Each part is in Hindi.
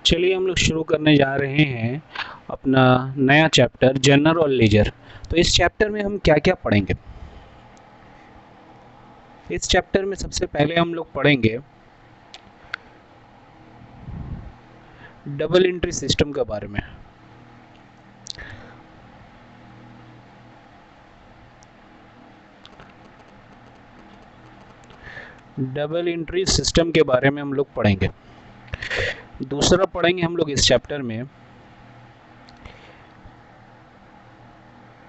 चलिए हम लोग शुरू करने जा रहे हैं अपना नया चैप्टर जनरल और लेजर। तो इस चैप्टर में हम क्या क्या पढ़ेंगे? इस चैप्टर में सबसे पहले हम लोग पढ़ेंगे डबल एंट्री सिस्टम के बारे में। डबल एंट्री सिस्टम के बारे में हम लोग पढ़ेंगे। दूसरा पढ़ेंगे हम लोग इस चैप्टर में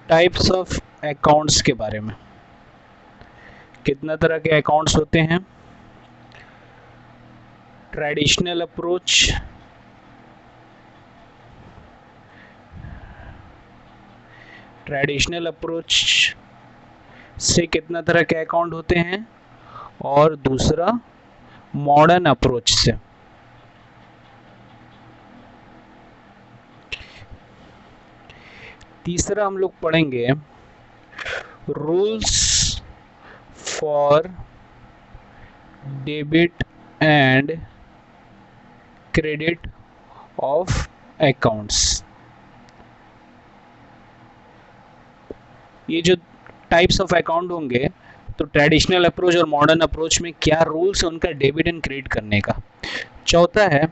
टाइप्स ऑफ अकाउंट्स के बारे में। कितना तरह के अकाउंट्स होते हैं? ट्रेडिशनल अप्रोच, से कितना तरह के अकाउंट होते हैं, और दूसरा मॉडर्न अप्रोच से। तीसरा हम लोग पढ़ेंगे rules for debit and credit of accounts. ये जो टाइप्स ऑफ अकाउंट होंगे, तो ट्रेडिशनल अप्रोच और मॉडर्न अप्रोच में क्या रूल्स है उनका डेबिट एंड क्रेडिट करने का। चौथा है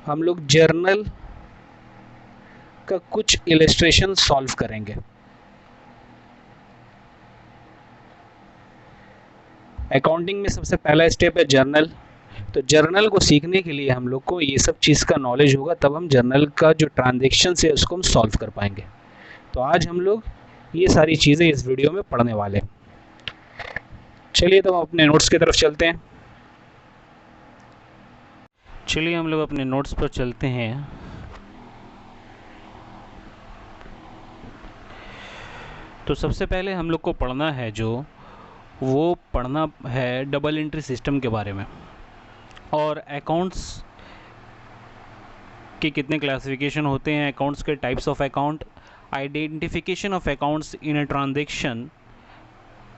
हम लोग जर्नल का कुछ इलस्ट्रेशन सॉल्व करेंगे। अकाउंटिंग में सबसे पहला स्टेप है जर्नल। तो जर्नल को सीखने के लिए हम लोग को ये सब चीज़ का नॉलेज होगा, तब हम जर्नल का जो ट्रांजेक्शन है उसको हम सॉल्व कर पाएंगे। तो आज हम लोग ये सारी चीज़ें इस वीडियो में पढ़ने वाले। चलिए तो हम अपने नोट्स की तरफ चलते हैं। चलिए हम लोग अपने नोट्स पर चलते हैं। तो सबसे पहले हम लोग को पढ़ना है वो पढ़ना है डबल एंट्री सिस्टम के बारे में, और अकाउंट्स के कितने क्लासिफिकेशन होते हैं, अकाउंट्स के types of account, identification of accounts in a transaction,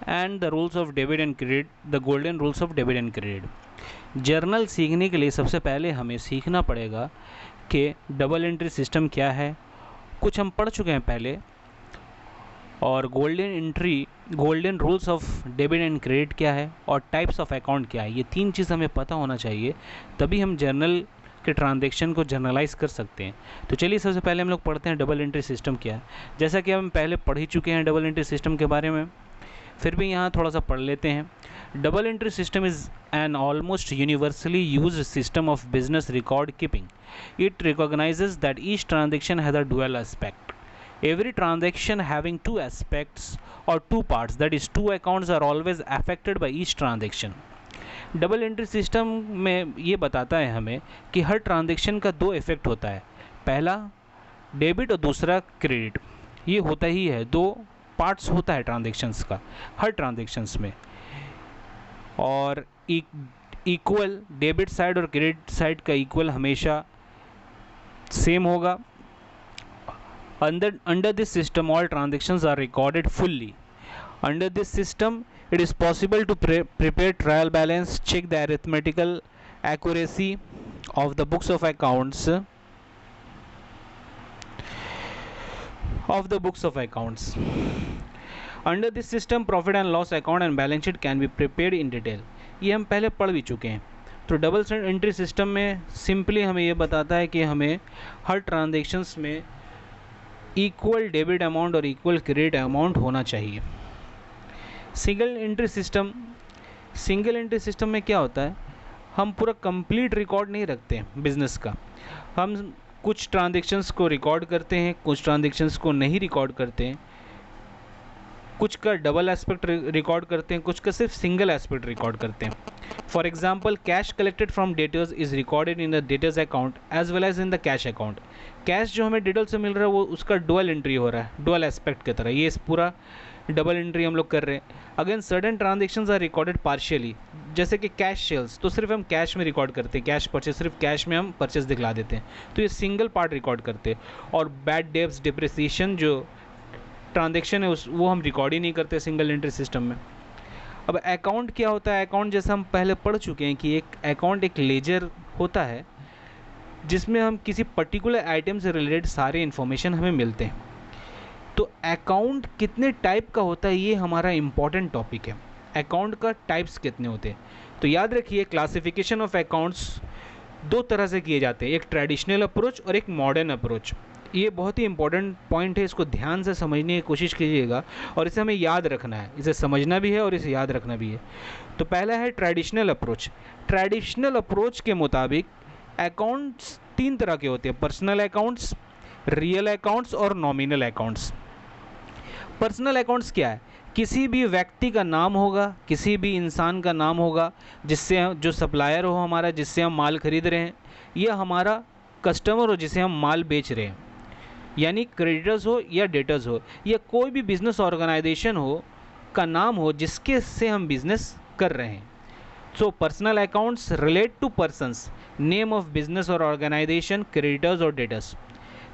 and the rules of debit and credit, the golden rules of debit and credit. Journal सीखने के लिए सबसे पहले हमें सीखना पड़ेगा कि डबल एंट्री सिस्टम क्या है। कुछ हम पढ़ चुके हैं पहले, और golden rules of debit and credit क्या है, और टाइप्स ऑफ अकाउंट क्या है। ये तीन चीज़ हमें पता होना चाहिए, तभी हम जर्नल के ट्रांजैक्शन को जर्नलाइज कर सकते हैं। तो चलिए सबसे पहले हम लोग पढ़ते हैं डबल एंट्री सिस्टम क्या है। जैसा कि हम पहले पढ़ ही चुके हैं डबल एंट्री सिस्टम के बारे में, फिर भी यहाँ थोड़ा सा पढ़ लेते हैं। Double entry system is an almost universally used system of business record keeping. It recognizes that each transaction has a dual aspect. Every transaction having two aspects or two parts, that is two accounts, are always affected by each transaction. Double entry system में ये बताता है हमें कि हर ट्रांजेक्शन का दो इफेक्ट होता है, पहला डेबिट और दूसरा क्रेडिट। ये होता ही है, दो पार्ट्स होता है ट्रांजेक्शन्स का हर ट्रांजेक्शन्स में, और इक्वल डेबिट साइड और क्रेडिट साइड का इक्वल हमेशा सेम होगा। Under this system, all transactions are recorded fully. Under this system, it is possible to prepare trial balance, check the arithmetical accuracy of the books of accounts. Under this system, profit and loss account and balance sheet can be prepared in detail. ये हम पहले पढ़ भी चुके हैं। तो डबल एंट्री सिस्टम में सिंपली हमें ये बताता है कि हमें हर ट्रांजेक्शन्स में इक्वल डेबिट अमाउंट और इक्वल क्रेडिट अमाउंट होना चाहिए। सिंगल एंट्री सिस्टम में क्या होता है, हम पूरा कंप्लीट रिकॉर्ड नहीं रखते हैं बिजनेस का। हम कुछ ट्रांजेक्शन्स को रिकॉर्ड करते हैं, कुछ ट्रांजेक्शन्स को नहीं रिकॉर्ड करते हैं, कुछ का डबल एस्पेक्ट रिकॉर्ड करते हैं, कुछ का सिर्फ सिंगल एस्पेक्ट रिकॉर्ड करते हैं। For example, cash collected from debtors is recorded in the debtors account as well as in the cash account. Cash जो हमें डेटर्स से मिल रहा है वो उसका डुअल एंट्री हो रहा है, डुअल एस्पेक्ट की तरह। ये पूरा डबल एंट्री हम लोग कर रहे हैं। Again certain transactions are recorded partially, जैसे कि कैश सेल्स, तो सिर्फ हम कैश में रिकॉर्ड करते हैं, कैश परचेज सिर्फ कैश में हम परचेज दिखला देते हैं, तो ये सिंगल पार्ट रिकॉर्ड करते हैं। और बैड डेब्ट्स, डिप्रिसिएशन जो ट्रांजेक्शन है वो हम रिकॉर्ड ही नहीं करते सिंगल एंट्री सिस्टम में। अब अकाउंट क्या होता है? अकाउंट जैसा हम पहले पढ़ चुके हैं कि एक अकाउंट एक लेजर होता है जिसमें हम किसी पर्टिकुलर आइटम से रिलेटेड सारे इन्फॉर्मेशन हमें मिलते हैं। तो अकाउंट कितने टाइप का होता है ये हमारा इम्पॉर्टेंट टॉपिक है। अकाउंट का टाइप्स कितने होते हैं, तो याद रखिए क्लासिफिकेशन ऑफ अकाउंट्स दो तरह से किए जाते हैं, एक ट्रेडिशनल अप्रोच और एक मॉडर्न अप्रोच। ये बहुत ही इंपॉर्टेंट पॉइंट है, इसको ध्यान से समझने की कोशिश कीजिएगा और इसे हमें याद रखना है, इसे समझना भी है और इसे याद रखना भी है। तो पहला है ट्रेडिशनल अप्रोच। ट्रेडिशनल अप्रोच के मुताबिक अकाउंट्स तीन तरह के होते हैं, पर्सनल अकाउंट्स, रियल अकाउंट्स और नॉमिनल अकाउंट्स। पर्सनल अकाउंट्स क्या है, किसी भी व्यक्ति का नाम होगा, किसी भी इंसान का नाम होगा जिससे जो सप्लायर हो हमारा, जिससे हम माल खरीद रहे हैं, या हमारा कस्टमर हो जिसे हम माल बेच रहे हैं, यानी क्रेडिटर्स हो या डेटर्स हो, या कोई भी बिजनेस ऑर्गेनाइजेशन हो का नाम हो जिसके से हम बिजनेस कर रहे हैं। So personal accounts relate to persons, name of business और ऑर्गेनाइजेशन, क्रेडिटर्स और डेटर्स।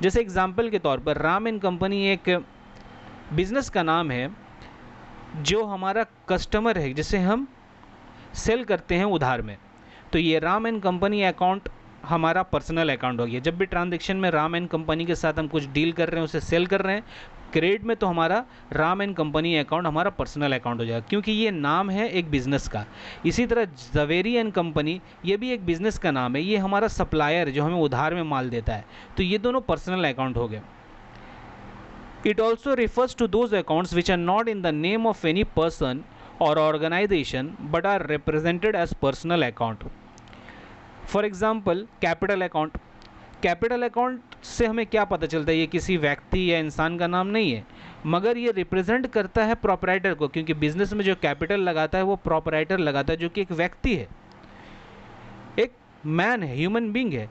जैसे एग्जांपल के तौर पर राम एंड कंपनी एक बिजनेस का नाम है जो हमारा कस्टमर है जिसे हम सेल करते हैं उधार में, तो ये राम एंड कंपनी अकाउंट हमारा पर्सनल अकाउंट हो गया। जब भी ट्रांजैक्शन में राम एंड कंपनी के साथ हम कुछ डील कर रहे हैं, उसे सेल कर रहे हैं क्रेडिट में, तो हमारा राम एंड कंपनी अकाउंट हमारा पर्सनल अकाउंट हो जाएगा, क्योंकि ये नाम है एक बिज़नेस का। इसी तरह जवेरी एंड कंपनी, ये भी एक बिज़नेस का नाम है, ये हमारा सप्लायर जो हमें उधार में माल देता है, तो ये दोनों पर्सनल अकाउंट हो गए। It also refers to those accounts which are not in the name of any person or organization but are represented as personal account. For example, capital account. Capital account से हमें क्या पता चलता है, ये किसी व्यक्ति या इंसान का नाम नहीं है, मगर ये रिप्रेजेंट करता है प्रोपराइटर को, क्योंकि बिजनेस में जो कैपिटल लगाता है वो प्रोपराइटर लगाता है, जो कि एक व्यक्ति है, एक मैन है, ह्यूमन बींग है,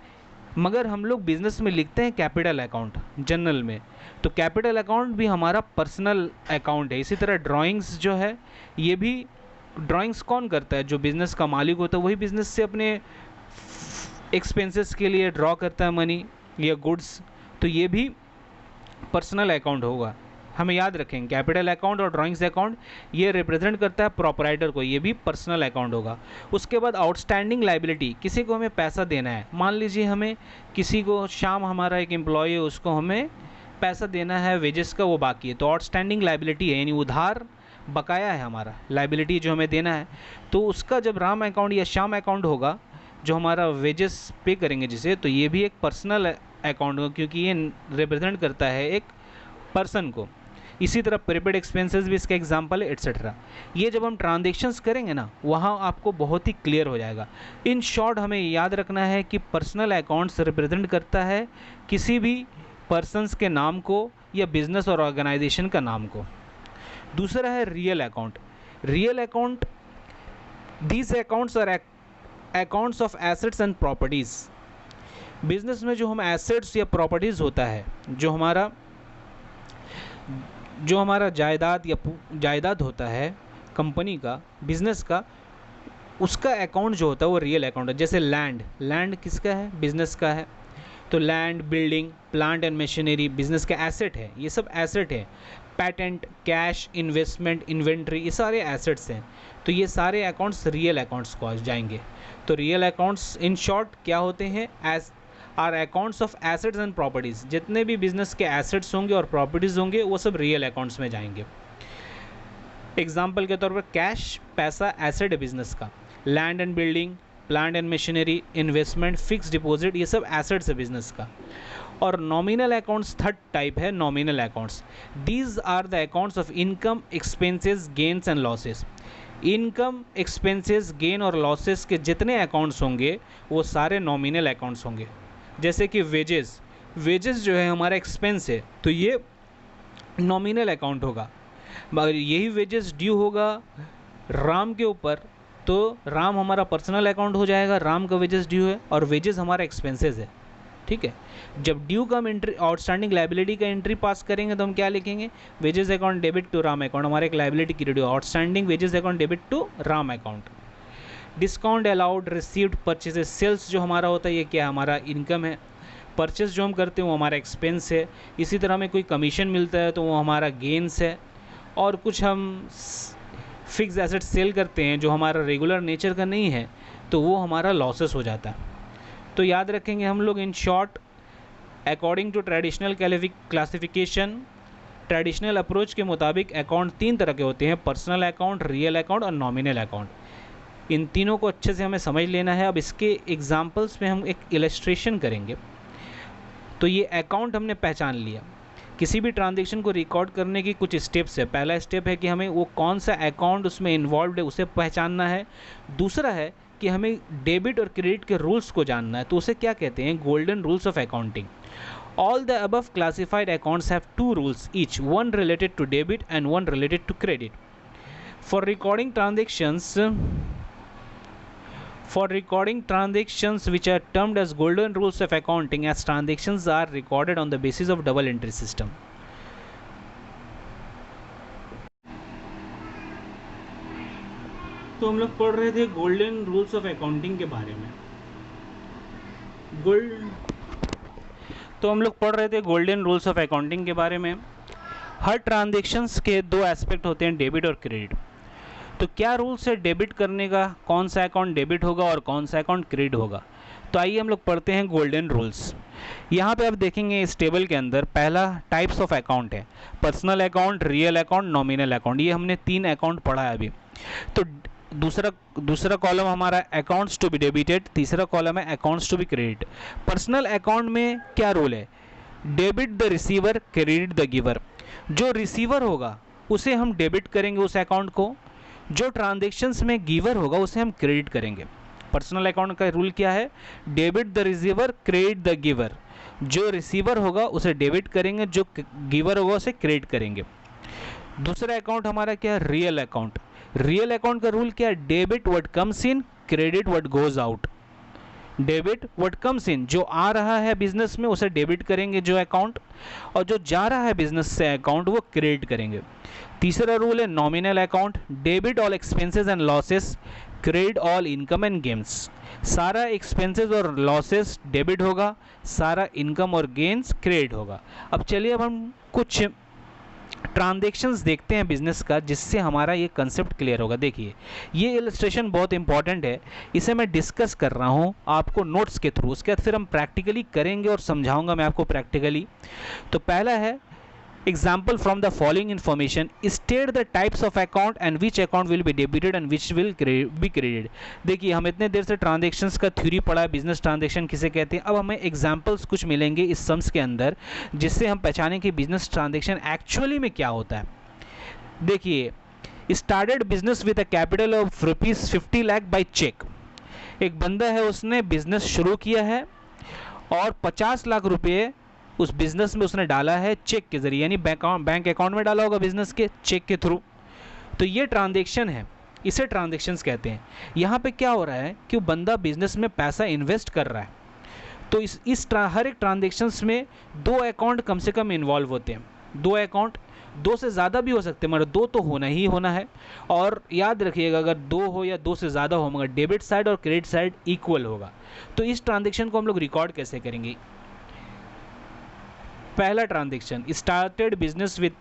मगर हम लोग बिजनेस में लिखते हैं कैपिटल अकाउंट जनरल में। तो कैपिटल अकाउंट भी हमारा पर्सनल अकाउंट है। इसी तरह ड्राइंग्स जो है, ये भी ड्राइंग्स कौन करता है, जो बिज़नेस का मालिक होता है वही बिज़नेस से अपने एक्सपेंसेस के लिए ड्रॉ करता है मनी या गुड्स, तो ये भी पर्सनल अकाउंट होगा। हमें याद रखेंगे कैपिटल अकाउंट और ड्राइंग्स अकाउंट ये रिप्रेजेंट करता है प्रोपराइटर को, ये भी पर्सनल अकाउंट होगा। उसके बाद आउटस्टैंडिंग लाइबिलिटी, किसी को हमें पैसा देना है, मान लीजिए हमें किसी को, शाम हमारा एक एम्प्लॉय है, उसको हमें पैसा देना है वेजेस का, वो बाकी है, तो आउटस्टैंडिंग लाइबिलिटी है, यानी उधार बकाया है हमारा, लाइबिलिटी जो हमें देना है। तो उसका जब राम अकाउंट या श्याम अकाउंट होगा जो हमारा वेजेस पे करेंगे जिसे, तो ये भी एक पर्सनल अकाउंट होगा, क्योंकि ये रिप्रेजेंट करता है एक पर्सन को। इसी तरह प्रीपेड एक्सपेंसेस भी इसका एग्जांपल है, एट्सेट्रा। ये जब हम ट्रांजेक्शन्स करेंगे ना, वहाँ आपको बहुत ही क्लियर हो जाएगा। इन शॉर्ट हमें याद रखना है कि पर्सनल अकाउंट्स रिप्रेजेंट करता है किसी भी पर्सन्स के नाम को या बिजनेस और ऑर्गेनाइजेशन का नाम को। दूसरा है real account. Real account, these accounts are accounts of assets and properties. Business में जो हम एसेट्स या प्रॉपर्टीज़ होता है, जो हमारा जायदाद होता है कंपनी का, बिजनेस का, उसका अकाउंट जो होता है वो रियल अकाउंट है। जैसे लैंड किसका है, बिजनेस का है, तो land, building, plant and machinery business का एसेट है, ये सब एसेट है। पैटेंट, कैश, इन्वेस्टमेंट, इन्वेंट्री, ये सारे एसेट्स हैं, तो ये सारे अकाउंट्स रियल अकाउंट्स को जाएंगे। तो रियल अकाउंट्स इन शॉर्ट क्या होते हैं, as are accounts of assets and properties. जितने भी बिजनेस के एसेट्स होंगे और प्रॉपर्टीज़ होंगे वो सब रियल अकाउंट्स में जाएंगे। एग्जाम्पल के तौर पर कैश, पैसा, एसेट है बिजनेस का, land and building, plant and machinery, investment, fix deposit, ये सब एसेट्स है बिजनेस का। और नॉमिनल अकाउंट्स थर्ड टाइप है, nominal accounts. These are the accounts of income, expenses, gains and losses. Income, expenses, gain और लॉसेस के जितने अकाउंट्स होंगे वो सारे नॉमिनल अकाउंट्स होंगे। जैसे कि वेजेस जो है हमारा एक्सपेंस है, तो ये नॉमिनल अकाउंट होगा, मगर यही वेजेस ड्यू होगा राम के ऊपर, तो राम हमारा पर्सनल अकाउंट हो जाएगा, राम का वेजेस ड्यू है, और वेजेस हमारा एक्सपेंसेस है, ठीक है। जब ड्यू का हम एंट्री, आउटस्टैंडिंग लाइबिलिटी का एंट्री पास करेंगे तो हम क्या लिखेंगे, wages account debit to Ram account, हमारा एक liability credit, outstanding wages account debit to Ram account. Discount allowed, received, purchases, sales जो हमारा होता है ये क्या, हमारा इनकम है। परचेस जो हम करते हैं वो हमारा एक्सपेंस है। इसी तरह हमें कोई कमीशन मिलता है तो वो हमारा गेंस है। और कुछ हम फिक्स एसेट सेल करते हैं जो हमारा रेगुलर नेचर का नहीं है, तो वो हमारा लॉसेस हो जाता है। तो याद रखेंगे हम लोग in short, according to traditional classification, traditional approach के मुताबिक अकाउंट 3 तरह के होते हैं, पर्सनल अकाउंट, रियल अकाउंट और नॉमिनल अकाउंट। इन तीनों को अच्छे से हमें समझ लेना है। अब इसके एग्जांपल्स में हम एक इलस्ट्रेशन करेंगे। तो ये अकाउंट हमने पहचान लिया। किसी भी ट्रांजैक्शन को रिकॉर्ड करने की कुछ स्टेप्स है। पहला स्टेप है कि हमें वो कौन सा अकाउंट उसमें इन्वॉल्व है उसे पहचानना है। दूसरा है कि हमें डेबिट और क्रेडिट के रूल्स को जानना है। तो उसे क्या कहते हैं? Golden rules of accounting. All the above classified accounts have 2 rules each, one related to debit and one related to credit. For recording transactions which are termed as golden rules of accounting, as transactions are recorded on the basis of double entry system. तो हम लोग पढ़ रहे थे गोल्डन रूल्स ऑफ अकाउंटिंग के बारे में। गोल्डन रूल्स ऑफ अकाउंटिंग के बारे में। हर ट्रांजैक्शंस के 2 एस्पेक्ट होते हैं, डेबिट और क्रेडिट। तो क्या रूल्स है डेबिट करने का? कौन सा अकाउंट डेबिट होगा और कौन सा अकाउंट क्रेडिट होगा? तो आइए हम लोग पढ़ते हैं गोल्डन रूल्स। यहाँ पे आप देखेंगे इस टेबल के अंदर पहला टाइप्स ऑफ अकाउंट है, personal account, real account, nominal account. ये हमने 3 अकाउंट पढ़ा है अभी। तो दूसरा कॉलम हमारा अकाउंट्स टू बी डेबिटेड, तीसरा कॉलम है accounts to be credit. Personal account में क्या रूल है? Debit the receiver, credit the giver. जो रिसीवर होगा उसे हम डेबिट करेंगे उस अकाउंट को, जो ट्रांजैक्शंस में गिवर होगा उसे हम क्रेडिट करेंगे। पर्सनल अकाउंट का रूल क्या है? Debit the receiver, credit the giver. जो रिसीवर होगा उसे डेबिट करेंगे, जो गिवर होगा उसे क्रेडिट करेंगे। दूसरा अकाउंट हमारा क्या है? Real account. रियल अकाउंट का रूल क्या है? Debit what comes in, credit what goes out. Debit what comes in, जो आ रहा है बिजनेस में उसे डेबिट करेंगे जो अकाउंट, और जो जा रहा है बिजनेस से अकाउंट वो क्रेडिट करेंगे। तीसरा रूल है nominal account. Debit all expenses and losses, credit all income and gains. सारा एक्सपेंसेस और लॉसेस डेबिट होगा, सारा इनकम और गेन्स क्रेडिट होगा। अब चलिए अब हम कुछ ट्रांजैक्शंस देखते हैं बिजनेस का, जिससे हमारा ये कंसेप्ट क्लियर होगा। देखिए ये इलस्ट्रेशन बहुत इंपॉर्टेंट है, इसे मैं डिस्कस कर रहा हूँ आपको नोट्स के थ्रू। उसके बाद फिर हम प्रैक्टिकली करेंगे और समझाऊंगा मैं आपको प्रैक्टिकली। तो पहला है example from the following information, state the types of account and which account will be debited and which will be credited. देखिए हम इतने देर से ट्रांजैक्शंस का थ्योरी पढ़ा है, बिजनेस ट्रांजैक्शन किसे कहते हैं। अब हमें एग्जाम्पल्स कुछ मिलेंगे इस सम्स के अंदर, जिससे हम पहचानें कि बिजनेस ट्रांजैक्शन एक्चुअली में क्या होता है। देखिए started business with a capital of ₹50 lakh by cheque. एक बंदा है उसने बिजनेस शुरू किया है और 50 लाख रुपये उस बिजनेस में उसने डाला है चेक के जरिए, यानी बैंक अकाउंट में डाला होगा बिजनेस के चेक के थ्रू। तो ये ट्रांजैक्शन है, इसे ट्रांजैक्शंस कहते हैं। यहाँ पे क्या हो रहा है कि बंदा बिजनेस में पैसा इन्वेस्ट कर रहा है। तो हर एक ट्रांजैक्शंस में 2 अकाउंट कम से कम इन्वॉल्व होते हैं। 2 अकाउंट, 2 से ज़्यादा भी हो सकते हैं मगर 2 तो होना ही होना है। और याद रखिएगा अगर 2 हो या 2 से ज़्यादा हो मगर डेबिट साइड और क्रेडिट साइड इक्वल होगा। तो इस ट्रांजैक्शन को हम लोग रिकॉर्ड कैसे करेंगे? पहला transaction, started business with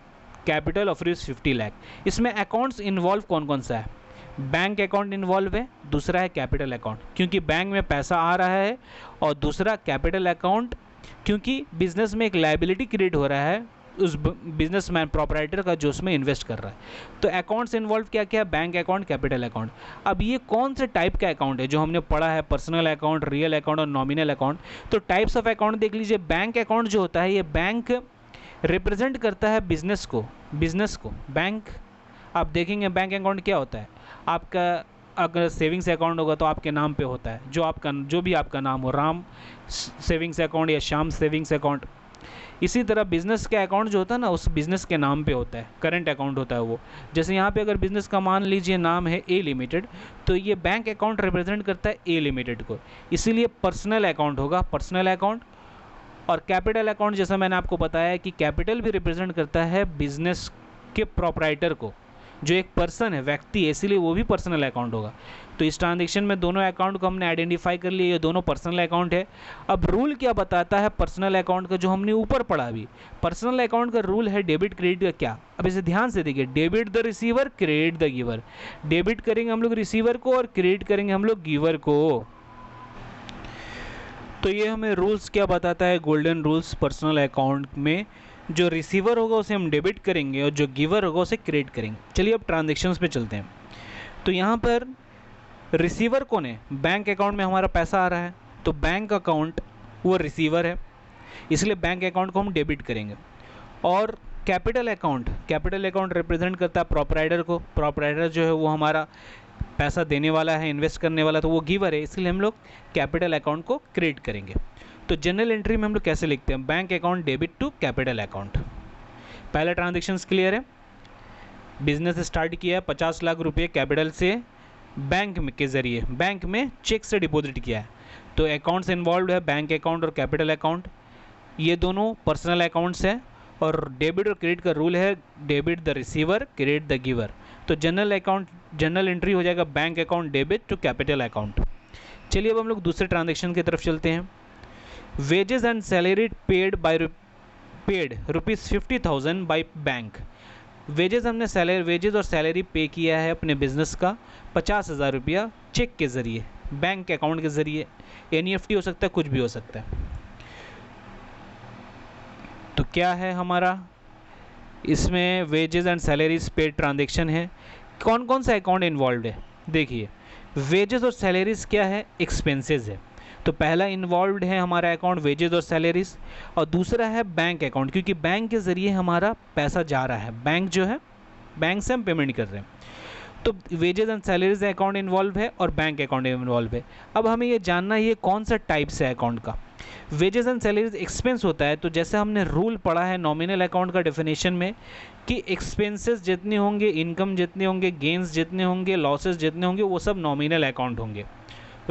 capital of ₹50 lakh. इसमें अकाउंट्स इन्वॉल्व कौन कौन सा है? बैंक अकाउंट इन्वॉल्व है, दूसरा है कैपिटल अकाउंट क्योंकि बैंक में पैसा आ रहा है, और दूसरा कैपिटल अकाउंट क्योंकि बिजनेस में एक लायबिलिटी क्रिएट हो रहा है उस बिजनेसमैन प्रोप्राइटर का जो उसमें इन्वेस्ट कर रहा है। तो अकाउंट्स इन्वॉल्व क्या क्या है? Bank account, capital account. अब ये कौन से टाइप का अकाउंट है जो हमने पढ़ा है? पर्सनल अकाउंट, रियल अकाउंट और नॉमिनल अकाउंट। तो टाइप्स ऑफ अकाउंट देख लीजिए। बैंक अकाउंट जो होता है ये बैंक रिप्रेजेंट करता है बिजनेस को। बैंक आप देखेंगे बैंक अकाउंट क्या होता है आपका, अगर सेविंग्स अकाउंट होगा तो आपके नाम पे होता है, जो भी आपका नाम हो, राम सेविंग्स अकाउंट या श्याम सेविंग्स अकाउंट। इसी तरह बिजनेस का अकाउंट जो होता है ना उस बिजनेस के नाम पे होता है, करंट अकाउंट होता है वो। जैसे यहाँ पे अगर बिजनेस का मान लीजिए नाम है ए लिमिटेड, तो ये बैंक अकाउंट रिप्रेजेंट करता है ए लिमिटेड को, इसीलिए पर्सनल अकाउंट होगा पर्सनल अकाउंट। और कैपिटल अकाउंट जैसा मैंने आपको बताया कि कैपिटल भी रिप्रेजेंट करता है बिजनेस के प्रोप्राइटर को, जो एक पर्सन है, व्यक्ति है, इसीलिए वो भी पर्सनल अकाउंट होगा। तो इस ट्रांजैक्शन में दोनों अकाउंट को हमने आइडेंटिफाई कर लिया, ये दोनों पर्सनल अकाउंट है। अब रूल क्या बताता है पर्सनल अकाउंट का, जो हमने ऊपर पढ़ा अभी। पर्सनल अकाउंट का रूल है डेबिट क्रेडिट का क्या। अब इसे ध्यान से देखिए, debit the receiver, credit the giver. Debit करेंगे हम लोग रिसीवर को और क्रेडिट करेंगे हम लोग गिवर को। तो ये हमें रूल्स क्या बताता है, गोल्डन रूल्स पर्सनल अकाउंट में जो रिसीवर होगा उसे हम डेबिट करेंगे और जो गिवर होगा उसे क्रेडिट करेंगे। चलिए अब ट्रांजेक्शन्स पे चलते हैं। तो यहाँ पर रिसीवर कौन है, बैंक अकाउंट में हमारा पैसा आ रहा है तो बैंक अकाउंट वो रिसीवर है, इसलिए बैंक अकाउंट को हम डेबिट करेंगे। और कैपिटल अकाउंट रिप्रेजेंट करता है प्रोपराइटर को, प्रोपराइटर जो है वो हमारा पैसा देने वाला है, इन्वेस्ट करने वाला, तो वो गिवर है, इसलिए हम लोग कैपिटल अकाउंट को क्रिएट करेंगे। तो जनरल एंट्री में हम लोग कैसे लिखते हैं, bank account debit to capital account. पहला ट्रांजेक्शन क्लियर है, बिजनेस स्टार्ट किया है, 50 लाख रुपये कैपिटल से बैंक के ज़रिए, बैंक में चेक से डिपॉजिट किया है, तो अकाउंट्स इन्वॉल्व है, बैंक अकाउंट और कैपिटल अकाउंट, ये दोनों पर्सनल अकाउंट्स है। और डेबिट और क्रेडिट का रूल है, debit the receiver, credit the giver. तो जनरल एंट्री हो जाएगा bank account debit to capital account. चलिए अब हम लोग दूसरे ट्रांजेक्शन की तरफ चलते हैं। Wages and salary paid ₹50,000 by bank. Wages हमने वेजेस और सैलरी पे किया है अपने बिजनेस का 50,000 रुपया चेक के ज़रिए, बैंक अकाउंट के ज़रिए, NEFT हो सकता है, कुछ भी हो सकता है। तो क्या है हमारा इसमें wages and salaries paid transaction है। कौन कौन सा अकाउंट इन्वॉल्व है, देखिए वेजेस और सैलरीज क्या है, एक्सपेंसेस है। तो पहला इन्वॉल्व है हमारा अकाउंट वेजेस और सैलरीज, और दूसरा है बैंक अकाउंट, क्योंकि बैंक के ज़रिए हमारा पैसा जा रहा है, बैंक जो है बैंक से हम पेमेंट कर रहे हैं। तो wages and salaries account involve है और बैंक अकाउंट इन्वॉल्व है। अब हमें ये जानना है ये कौन सा टाइप्स है अकाउंट का। वेजेस एंड सैलरीज एक्सपेंस होता है, तो जैसे हमने रूल पढ़ा है नॉमिनल अकाउंट का डेफिनेशन में कि एक्सपेंसेस जितने होंगे, इनकम जितने होंगे, गेंस जितने होंगे, लॉसेस जितने होंगे, वो सब नॉमिनल अकाउंट होंगे।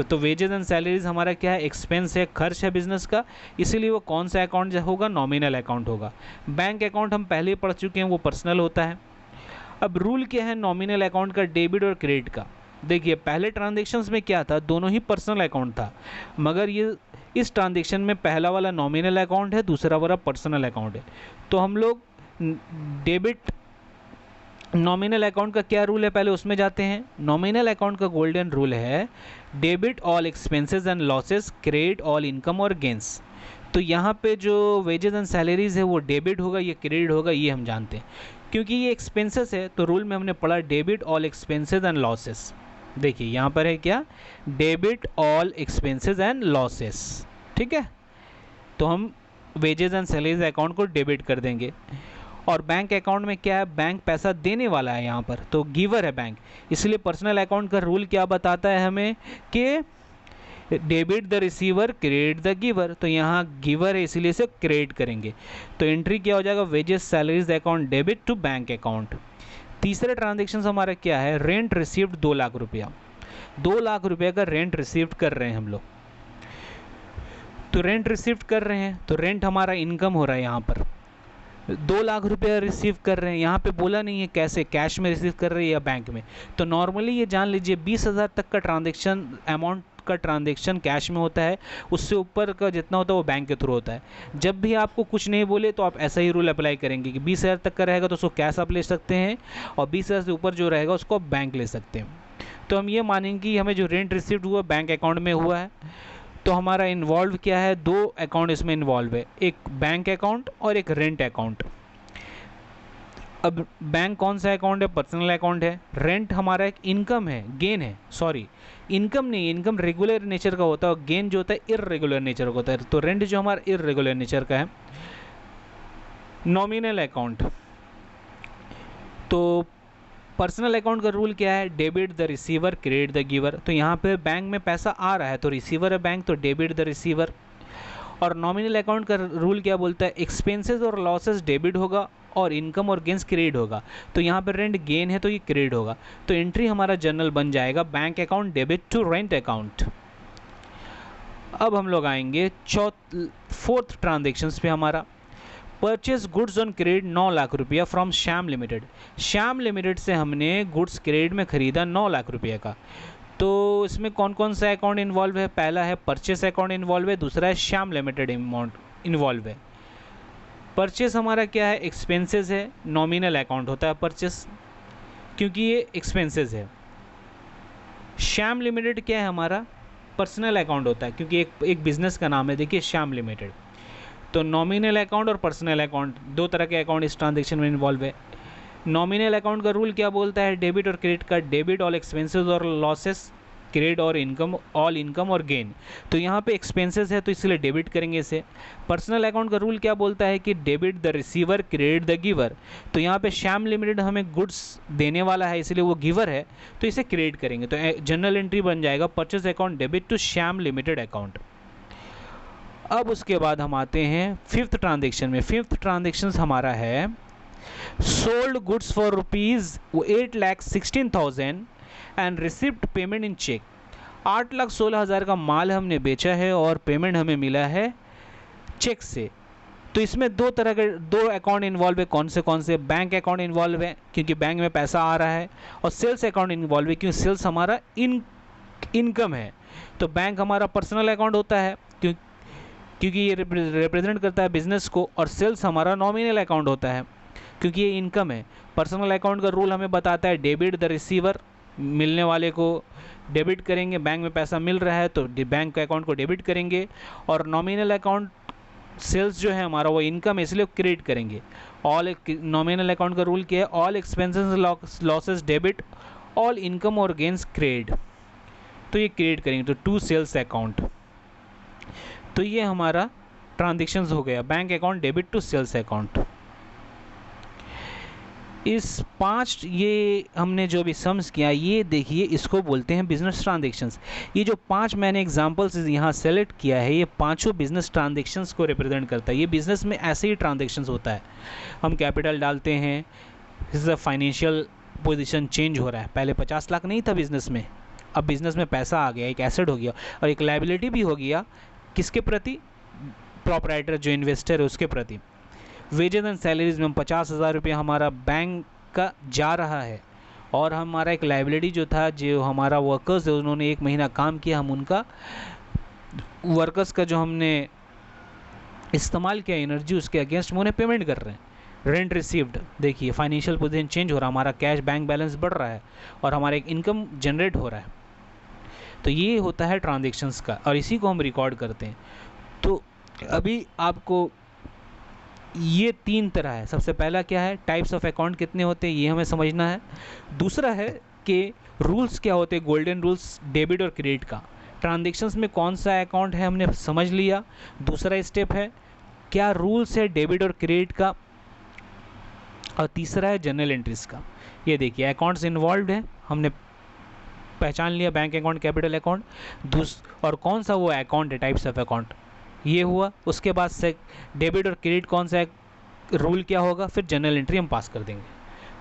तो वेजेस एंड सैलरीज हमारा क्या है, एक्सपेंस है, खर्च है बिजनेस का, इसीलिए वो कौन सा अकाउंट होगा, नॉमिनल अकाउंट होगा। बैंक अकाउंट हम पहले ही पढ़ चुके हैं, वो पर्सनल होता है। अब रूल क्या है नॉमिनल अकाउंट का, डेबिट और क्रेडिट का। देखिए पहले ट्रांजेक्शन्स में क्या था, दोनों ही पर्सनल अकाउंट था, मगर ये इस ट्रांजेक्शन में पहला वाला नॉमिनल अकाउंट है, दूसरा वाला पर्सनल अकाउंट है। तो हम लोग डेबिट नॉमिनल अकाउंट का क्या रूल है, पहले उसमें जाते हैं। नॉमिनल अकाउंट का गोल्डन रूल है debit all expenses and losses, credit all income और गेंस। तो यहाँ पे जो वेजेस एंड सैलरीज है वो डेबिट होगा, ये क्रेडिट होगा, ये हम जानते हैं। क्योंकि ये एक्सपेंसेस है तो रूल में हमने पढ़ा debit all expenses and losses. देखिए यहाँ पर है क्या, debit all expenses and losses, ठीक है। तो हम वेजेस एंड सैलरीज अकाउंट को डेबिट कर देंगे। और बैंक अकाउंट में क्या है, बैंक पैसा देने वाला है यहाँ पर, तो गिवर है बैंक, इसलिए पर्सनल अकाउंट का रूल क्या बताता है हमें कि debit the receiver, credit the giver. तो यहाँ गिवर है इसलिए इसे क्रेडिट करेंगे। तो एंट्री क्या हो जाएगा, wages salaries account debit to bank account. तीसरे ट्रांजेक्शन हमारा क्या है, रेंट रिसीव्ड 2 लाख रुपया, 2 लाख रुपये का रेंट रिसीव कर रहे हैं हम लोग। तो रेंट रिसीव कर रहे हैं तो रेंट हमारा इनकम हो रहा है, यहाँ पर 2 लाख रुपया रिसीव कर रहे हैं। यहाँ पे बोला नहीं है कैसे, कैश में रिसीव कर रहे हैं या बैंक में। तो नॉर्मली ये जान लीजिए 20,000 तक का ट्रांजेक्शन अमाउंट का ट्रांजेक्शन कैश में होता है, उससे ऊपर का जितना होता है वो बैंक के थ्रू होता है। जब भी आपको कुछ नहीं बोले तो आप ऐसा ही रूल अप्लाई करेंगे कि 20,000 तक का रहेगा तो उसको कैश आप ले सकते हैं, और 20,000 से ऊपर जो रहेगा उसको आप बैंक ले सकते हैं। तो हम ये मानेंगे कि हमें जो रेंट रिसीव्ड हुआ बैंक अकाउंट में हुआ है। तो हमारा इन्वॉल्व क्या है, 2 अकाउंट इसमें इन्वॉल्व है, एक बैंक अकाउंट और एक रेंट अकाउंट। अब बैंक कौन सा अकाउंट है, पर्सनल अकाउंट है। रेंट हमारा एक इनकम है, गेन है, सॉरी इनकम नहीं, इनकम रेगुलर नेचर का होता है और गेन जो होता है इर्रेगुलर नेचर का होता है। तो रेंट जो हमारा इर्रेगुलर नेचर का है। नॉमिनल अकाउंट, तो पर्सनल अकाउंट का रूल क्या है, debit the receiver, credit the giver. तो यहाँ पे बैंक में पैसा आ रहा है तो रिसीवर है बैंक, तो डेबिट द रिसीवर। और नॉमिनल अकाउंट का रूल क्या बोलता है, एक्सपेंसेस और लॉसेस डेबिट होगा और इनकम और गेंस क्रेडिट होगा। तो यहाँ पर रेंट गेन है तो ये क्रेडिट होगा। तो एंट्री हमारा जनरल बन जाएगा bank account debit to rent account. अब हम लोग आएंगे फोर्थ ट्रांजेक्शन्स पे। हमारा purchase goods on credit 9 lakh रुपया from Shyam limited. Shyam limited से हमने गुड्स क्रेडिट में ख़रीदा 9 लाख रुपये का। तो इसमें कौन कौन सा अकाउंट इन्वॉल्व है, पहला है परचेस अकाउंट इन्वॉल्व है, दूसरा है श्याम लिमिटेड अमाउंट इन्वॉल्व है। परचेस हमारा क्या है, एक्सपेंसेस है, नॉमिनल अकाउंट होता है परचेस क्योंकि ये एक्सपेंसेस है। श्याम लिमिटेड क्या है हमारा, पर्सनल अकाउंट होता है, क्योंकि एक बिजनेस का नाम है, देखिए श्याम लिमिटेड। तो नॉमिनल अकाउंट और पर्सनल अकाउंट, दो तरह के अकाउंट इस ट्रांजेक्शन में इन्वॉल्व है। नॉमिनल अकाउंट का रूल क्या बोलता है? डेबिट और क्रेडिट का, डेबिट ऑल एक्सपेंसेस और लॉसेस, क्रेडिट और इनकम, ऑल इनकम और गेन। तो यहाँ पे एक्सपेंसेस है तो इसलिए डेबिट करेंगे इसे। पर्सनल अकाउंट का रूल क्या बोलता है कि debit the receiver, credit the giver. तो यहाँ पे श्याम लिमिटेड हमें गुड्स देने वाला है, इसलिए वो गिवर है, तो इसे क्रेडिट करेंगे। तो जनरल एंट्री बन जाएगा purchase account debit to Shyam limited account. अब उसके बाद हम आते हैं फिफ्थ ट्रांजेक्शन में। फिफ्थ ट्रांजेक्शन हमारा है sold goods for ₹8,16,000 and receipt payment in cheque. 8,16,000 का माल हमने बेचा है और पेमेंट हमें मिला है चेक से। तो इसमें दो तरह के दो अकाउंट इन्वॉल्व है। कौन से? बैंक अकाउंट इन्वॉल्व है क्योंकि बैंक में पैसा आ रहा है, और सेल्स अकाउंट इन्वॉल्व है क्योंकि सेल्स हमारा इनकम है। तो बैंक हमारा पर्सनल अकाउंट होता है क्योंकि ये रिप्रेजेंट करता है बिजनेस को, और सेल्स हमारा नॉमिनल अकाउंट होता है क्योंकि ये इनकम है। पर्सनल अकाउंट का रूल हमें बताता है डेबिट द रिसीवर, मिलने वाले को डेबिट करेंगे, बैंक में पैसा मिल रहा है तो बैंक अकाउंट को डेबिट करेंगे, और नॉमिनल अकाउंट सेल्स जो है हमारा वो इनकम है इसलिए क्रेडिट करेंगे। ऑल नॉमिनल अकाउंट का रूल क्या है? All expenses losses debit, all income और गेन्स क्रेडिट। तो ये क्रेडिट करेंगे तो टू सेल्स अकाउंट। तो ये हमारा ट्रांजेक्शन्स हो गया, bank account debit to sales account. इस 5 ये हमने जो भी सम्स किया, ये देखिए इसको बोलते हैं बिजनेस ट्रांजेक्शन्स। ये जो 5 मैंने एग्जांपल्स यहाँ सेलेक्ट किया है, ये पांचों बिजनेस ट्रांजेक्शन्स को रिप्रेजेंट करता है। ये बिजनेस में ऐसे ही ट्रांजेक्शन्स होता है, हम कैपिटल डालते हैं, फाइनेंशियल पोजीशन चेंज हो रहा है। पहले 50 लाख नहीं था बिजनेस में, अब बिजनेस में पैसा आ गया, एक एसेट हो गया और एक लायबिलिटी भी हो गया। किसके प्रति? प्रोपराइटर जो इन्वेस्टर है उसके प्रति। वेजेस एंड सैलरीज में 50,000 रुपये हमारा बैंक का जा रहा है, और हमारा एक लायबिलिटी जो था, जो हमारा वर्कर्स है उन्होंने 1 महीना काम किया, हम उनका वर्कर्स का जो हमने इस्तेमाल किया एनर्जी उसके अगेंस्ट में उन्हें पेमेंट कर रहे हैं। रेंट रिसीव्ड, देखिए फाइनेंशियल पोजीशन चेंज हो रहा है, हमारा कैश बैंक बैलेंस बढ़ रहा है और हमारा एक इनकम जनरेट हो रहा है। तो ये होता है ट्रांजेक्शन्स का, और इसी को हम रिकॉर्ड करते हैं। तो अभी आपको ये 3 तरह है। सबसे पहला क्या है? टाइप्स ऑफ अकाउंट कितने होते हैं ये हमें समझना है। दूसरा है कि रूल्स क्या होते हैं, गोल्डन रूल्स डेबिट और क्रेडिट का। ट्रांजेक्शन्स में कौन सा अकाउंट है हमने समझ लिया। दूसरा स्टेप है क्या रूल्स है डेबिट और क्रेडिट का, और तीसरा है जनरल एंट्रीज का। ये देखिए अकाउंट्स इन्वॉल्व है, हमने पहचान लिया बैंक अकाउंट, कैपिटल अकाउंट, और कौन सा वो अकाउंट है, टाइप्स ऑफ अकाउंट ये हुआ। उसके बाद से डेबिट और क्रेडिट कौन सा रूल क्या होगा, फिर जनरल एंट्री हम पास कर देंगे।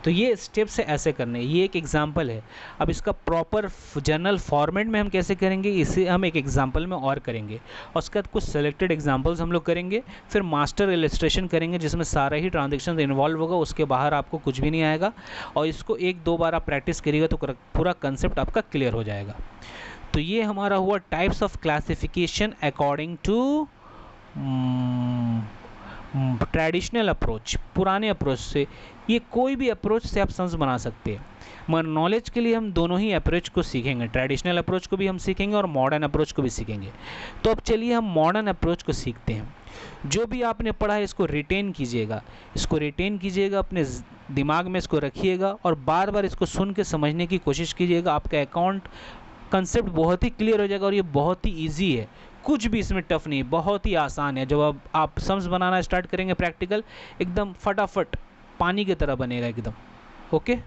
तो ये स्टेप्स है ऐसे करने। ये एक एग्जांपल है। अब इसका प्रॉपर जर्नल फॉर्मेट में हम कैसे करेंगे, इसे हम एक एग्जांपल में और करेंगे, और उसके बाद कुछ सेलेक्टेड एग्जांपल्स हम लोग करेंगे, फिर मास्टर इलस्ट्रेशन करेंगे जिसमें सारा ही ट्रांजेक्शन इन्वॉल्व होगा, उसके बाहर आपको कुछ भी नहीं आएगा। और इसको 1-2 बार आप प्रैक्टिस करिएगा तो पूरा कंसेप्ट आपका क्लियर हो जाएगा। तो ये हमारा हुआ types of classification according to traditional approach, पुराने अप्रोच से। ये कोई भी अप्रोच से आप सम्स बना सकते हैं, मगर नॉलेज के लिए हम दोनों ही अप्रोच को सीखेंगे, ट्रेडिशनल अप्रोच को भी हम सीखेंगे और मॉडर्न अप्रोच को भी सीखेंगे। तो अब चलिए हम मॉडर्न अप्रोच को सीखते हैं। जो भी आपने पढ़ा है इसको रिटेन कीजिएगा, अपने दिमाग में इसको रखिएगा और बार बार इसको सुन के समझने की कोशिश कीजिएगा। आपका अकाउंट कंसेप्ट बहुत ही क्लियर हो जाएगा, और ये बहुत ही ईजी है, कुछ भी इसमें टफ नहीं, बहुत ही आसान है। जब अब आप सम्स बनाना स्टार्ट करेंगे प्रैक्टिकल, एकदम फटाफट पानी की तरह बनेगा एकदम। ओके।